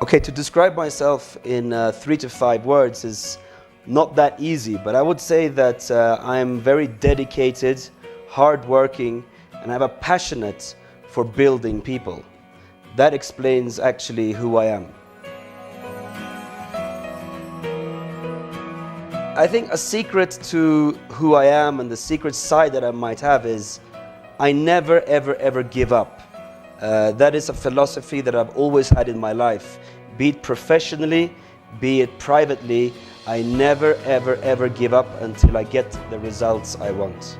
Okay, to describe myself in 3 to 5 words is not that easy, but I would say that I'm very dedicated, hardworking, and I have a passionate for building people. That explains actually who I am. I think a secret to who I am and the secret side that I might have is I never ever give up. That is a philosophy that I've always had in my life. Be it professionally, be it privately, I never ever give up until I get the results I want.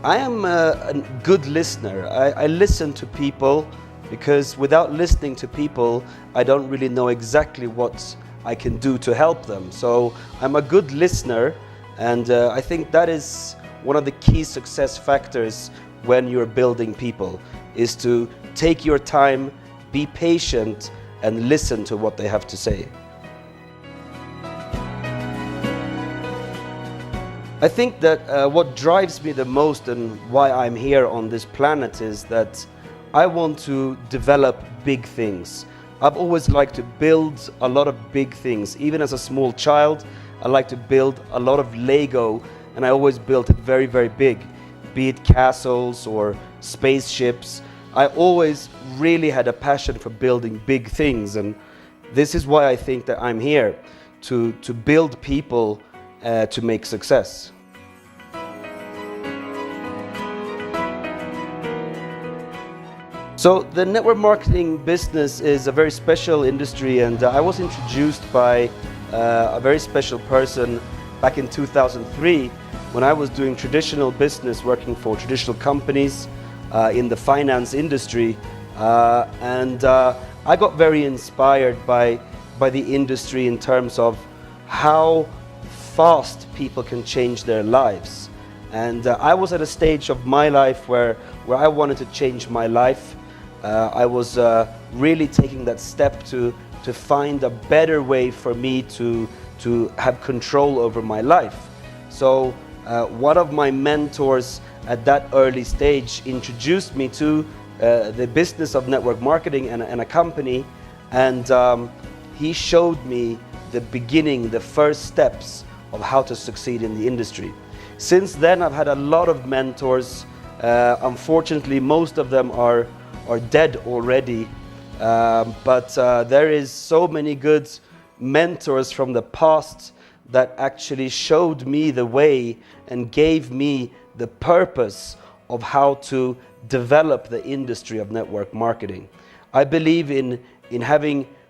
I am a good listener. I listen to people because without listening to people, I don't really know exactly what I can do to help them. So I'm a good listener, and I think that is one of the key success factors when you're building people, is to take your time, be patient, and listen to what they have to say. I think that what drives me the most and why I'm here on this planet is that I want to develop big things. I've always liked to build a lot of big things. Even as a small child, I like to build a lot of Lego, and I always built it very big, be it castles or spaceships. I always really had a passion for building big things, and this is why I think that I'm here, to build people to make success. So the network marketing business is a very special industry, and I was introduced by a very special person back in 2003 when I was doing traditional business, working for traditional companies in the finance industry, and I got very inspired by the industry in terms of how fast people can change their lives. And I was at a stage of my life where I wanted to change my life. I was really taking that step to find a better way for me to have control over my life. So one of my mentors at that early stage introduced me to the business of network marketing and a company, and he showed me the beginning, the first steps of how to succeed in the industry. Since then, I've had a lot of mentors. Unfortunately, most of them are dead already, but there is so many good mentors from the past that actually showed me the way and gave me the purpose of how to develop the industry of network marketing. I believe in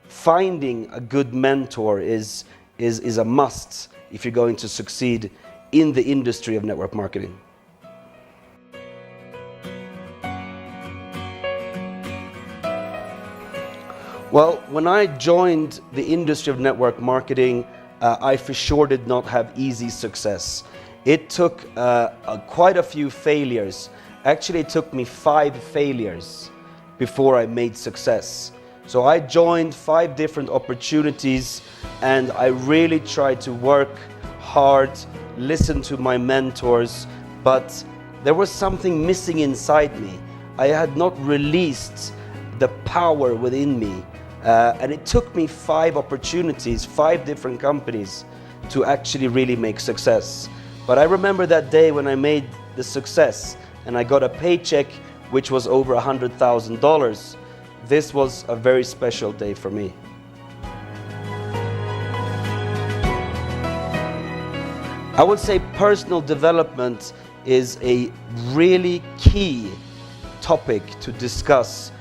finding a good mentor is a must if you're going to succeed in the industry of network marketing. Well, when I joined the industry of network marketing, I for sure did not have easy success. It took quite a few failures. Actually, it took me 5 failures before I made success. So I joined 5 different opportunities, and I really tried to work hard, listen to my mentors, but there was something missing inside me. I had not released the power within me. And it took me 5 opportunities, 5 different companies to actually really make success. But I remember that day when I made the success and I got a paycheck which was over $100,000. This was a very special day for me. I would say personal development is a really key topic to discuss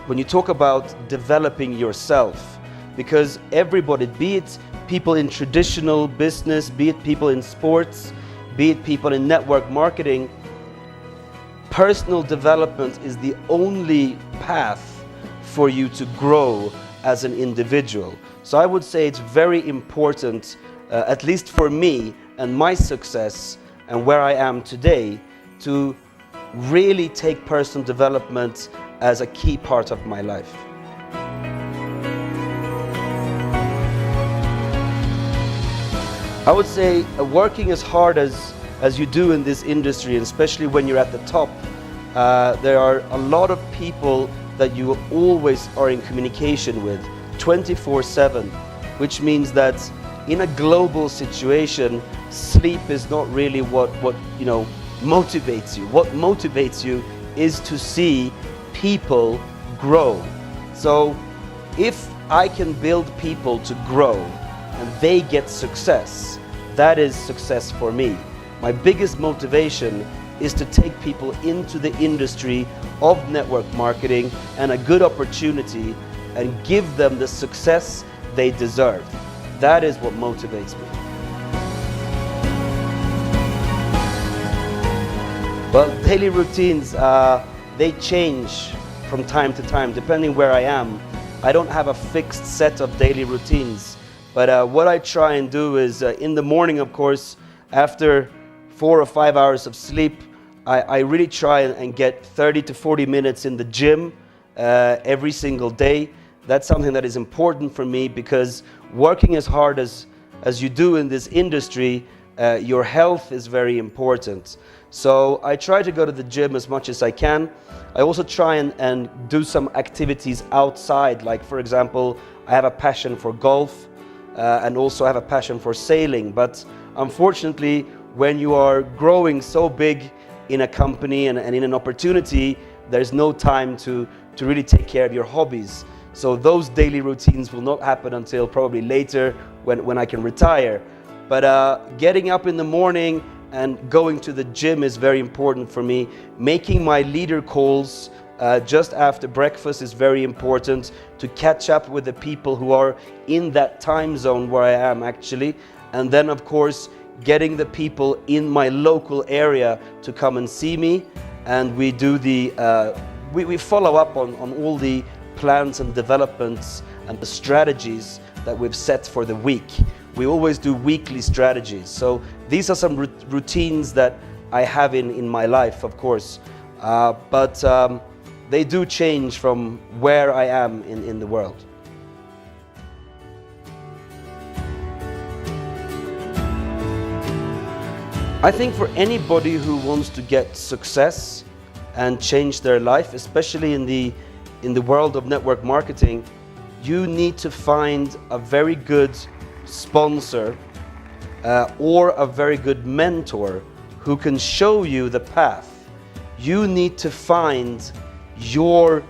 when you talk about developing yourself, because everybody, be it people in traditional business, be it people in sports, be it people in network marketing, personal development is the only path for you to grow as an individual. So I would say it's very important, at least for me and my success and where I am today, to really take personal development as a key part of my life. I would say working as hard as you do in this industry, and especially when you're at the top, There are a lot of people that you always are in communication with 24/7, which means that in a global situation, sleep is not really what motivates you. What motivates you is to see people grow. So if I can build people to grow and they get success, that is success for me. My biggest motivation is to take people into the industry of network marketing and a good opportunity and give them the success they deserve. That is what motivates me. Well, daily routines, they change from time to time, depending where I am. I don't have a fixed set of daily routines, but what I try and do is in the morning, of course, after 4 or 5 hours of sleep, I really try and get 30 to 40 minutes in the gym every single day. That's something that is important for me, because working as hard as you do in this industry, your health is very important. So I try to go to the gym as much as I can. I also try and do some activities outside, like for example, I have a passion for golf and also have a passion for sailing. But unfortunately, when you are growing so big in a company and in an opportunity, there's no time to really take care of your hobbies. So those daily routines will not happen until probably later when I can retire. But getting up in the morning and going to the gym is very important for me. Making my leader calls just after breakfast is very important, to catch up with the people who are in that time zone where I am actually. And then of course, getting the people in my local area to come and see me. And we do we follow up on all the plans and developments and the strategies that we've set for the week. We always do weekly strategies. So these are some routines that I have in my life, of course. But they do change from where I am in the world. I think for anybody who wants to get success and change their life, especially in the world of network marketing, you need to find a very good sponsor or a very good mentor who can show you the path. You need to find your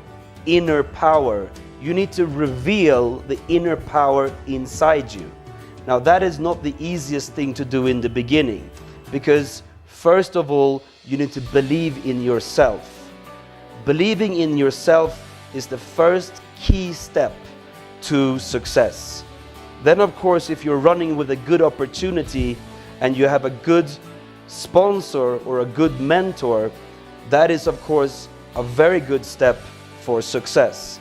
inner power. You need to reveal the inner power inside you. Now, that is not the easiest thing to do in the beginning, because first of all, you need to believe in yourself. Believing in yourself is the first key step to success. Then of course, if you're running with a good opportunity and you have a good sponsor or a good mentor, that is of course a very good step for success.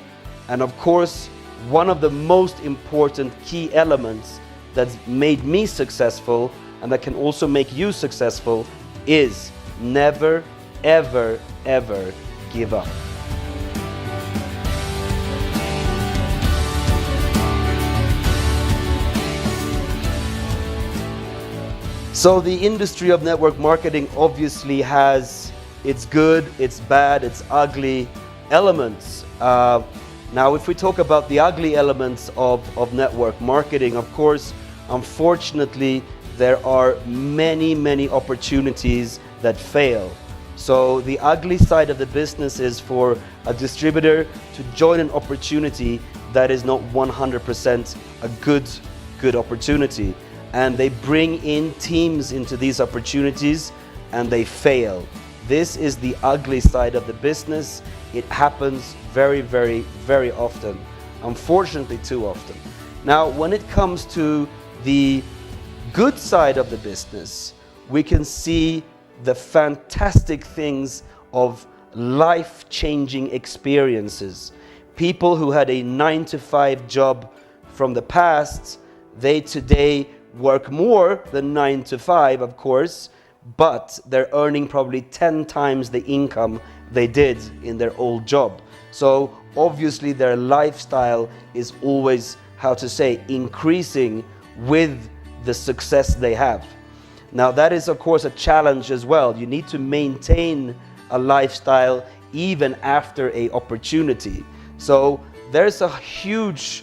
And of course, one of the most important key elements that's made me successful and that can also make you successful is never, ever, ever give up. So the industry of network marketing obviously has its good, its bad, its ugly elements. Now, if we talk about the ugly elements of network marketing, of course, unfortunately, there are many opportunities that fail. So the ugly side of the business is for a distributor to join an opportunity that is not 100% a good opportunity. And they bring in teams into these opportunities and they fail. This is the ugly side of the business. It happens very often. Unfortunately, too often. Now, when it comes to the good side of the business, we can see the fantastic things of life-changing experiences. People who had a 9-to-5 job from the past, they today work more than 9 to 5, of course, but they're earning probably 10 times the income they did in their old job. So obviously their lifestyle is always, how to say, increasing with the success they have. Now that is of course a challenge as well. You need to maintain a lifestyle even after a opportunity. So there's a huge,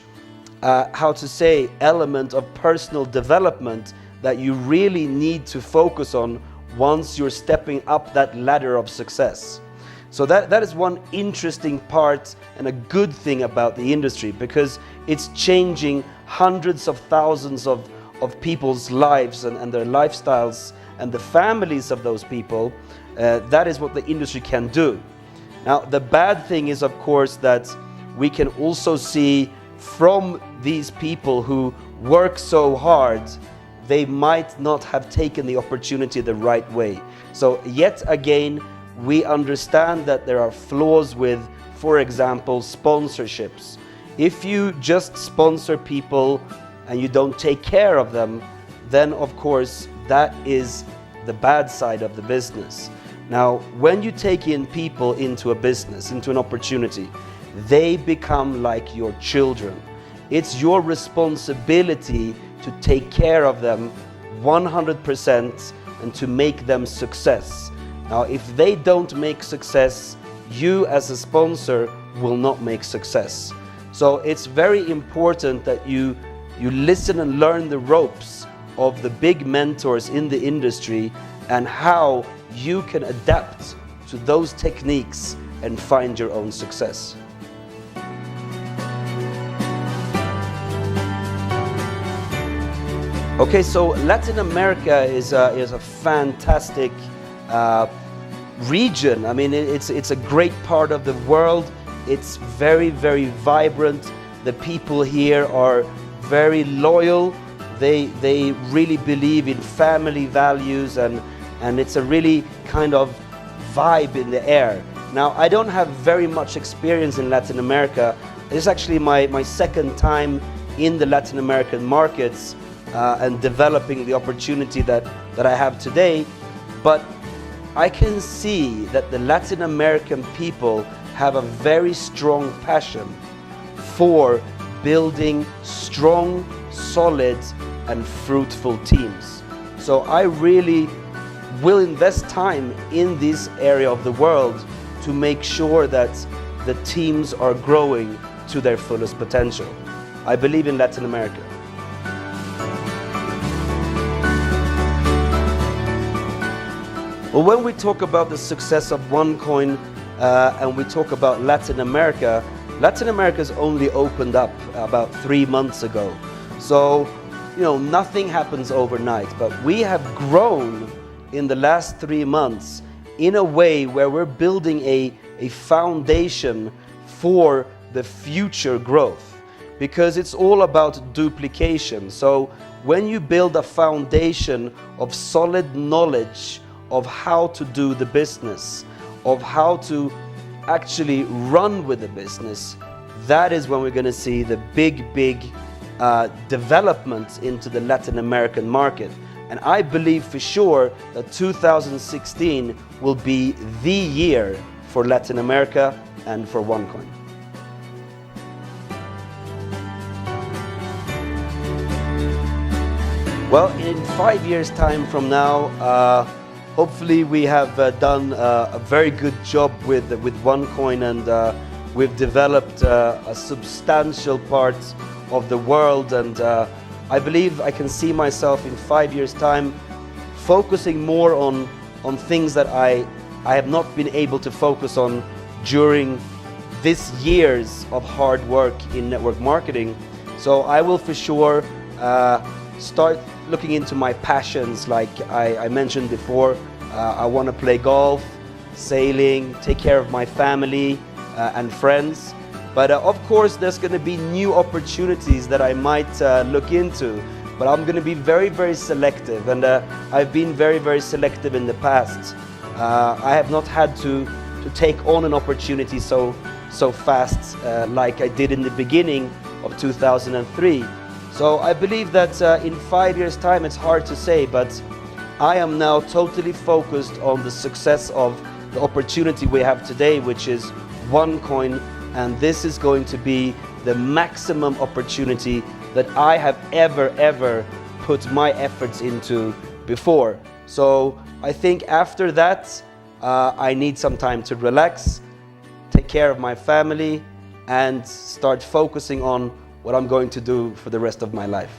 element of personal development that you really need to focus on once you're stepping up that ladder of success. So that is one interesting part and a good thing about the industry, because it's changing hundreds of thousands of people's lives and their lifestyles and the families of those people. That is what the industry can do. Now, the bad thing is, of course, that we can also see from these people who work so hard, they might not have taken the opportunity the right way. So yet again, we understand that there are flaws with, for example, sponsorships. If you just sponsor people and you don't take care of them, then of course that is the bad side of the business. Now, when you take in people into a business, into an opportunity, they become like your children. It's your responsibility to take care of them 100% and to make them success. Now, if they don't make success, you as a sponsor will not make success. So it's very important that you listen and learn the ropes of the big mentors in the industry and how you can adapt to those techniques and find your own success. Okay, so Latin America is a fantastic region. I mean, it's a great part of the world. It's very, very vibrant. The people here are very loyal. They really believe in family values, and it's a really kind of vibe in the air. Now, I don't have very much experience in Latin America. It's actually my second time in the Latin American markets and developing the opportunity that I have today. But I can see that the Latin American people have a very strong passion for building strong, solid, and fruitful teams. So I really will invest time in this area of the world to make sure that the teams are growing to their fullest potential. I believe in Latin America. Well, when we talk about the success of OneCoin and we talk about Latin America has only opened up about 3 months ago. So, nothing happens overnight, but we have grown in the last 3 months in a way where we're building a foundation for the future growth, because it's all about duplication. So when you build a foundation of solid knowledge of how to do the business, of how to actually run with the business, that is when we're going to see the big development into the Latin American market. And I believe for sure that 2016 will be the year for Latin America and for OneCoin. Well, in 5 years' time from now, hopefully we have done a very good job with OneCoin, and we've developed a substantial part of the world, and I believe I can see myself in 5 years' time focusing more on things that I have not been able to focus on during this years of hard work in network marketing. So I will for sure start looking into my passions, like I mentioned before. I want to play golf, sailing, take care of my family and friends. But of course, there's going to be new opportunities that I might look into. But I'm going to be very selective, and I've been very selective in the past. I have not had to take on an opportunity so fast like I did in the beginning of 2003. So I believe that in 5 years' time, it's hard to say, but I am now totally focused on the success of the opportunity we have today, which is OneCoin, and this is going to be the maximum opportunity that I have ever put my efforts into before. So I think after that, I need some time to relax, take care of my family, and start focusing on what I'm going to do for the rest of my life.